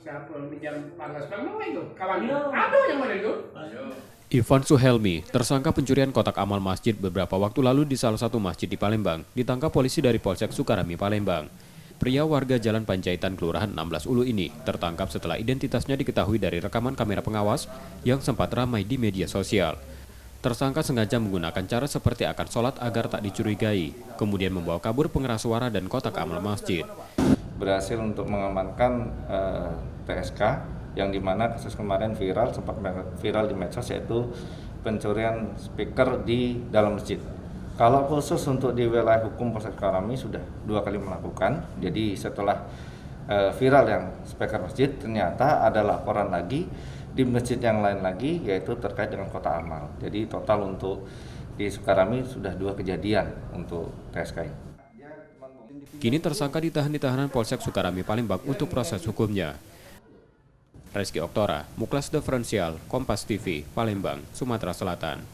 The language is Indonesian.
Siapa pinjam panas bang itu? Kawan ada yang mana itu? Ivan Suhelmi, tersangka pencurian kotak amal masjid beberapa waktu lalu di salah satu masjid di Palembang, ditangkap polisi dari Polsek Sukarami, Palembang. Pria warga Jalan Panjaitan, Kelurahan 16 Ulu ini tertangkap setelah identitasnya diketahui dari rekaman kamera pengawas yang sempat ramai di media sosial. Tersangka sengaja menggunakan cara seperti akan sholat agar tak dicurigai, kemudian membawa kabur pengeras suara dan kotak amal masjid. Berhasil untuk mengamankan TSK yang dimana kasus kemarin sempat viral di medsos, yaitu pencurian speaker di dalam masjid. Kalau khusus untuk di wilayah hukum Polsek Sukarami sudah 2 kali melakukan. Jadi setelah viral yang speaker masjid, ternyata ada laporan lagi di masjid yang lain lagi, yaitu terkait dengan kotak amal. Jadi total untuk di Sukarami sudah 2 kejadian untuk TSK ini. Kini tersangka ditahan di tahanan Polsek Sukarami, Palembang untuk proses hukumnya. Reski Oktora, Muklas Diferensial, Kompas TV, Palembang, Sumatera Selatan.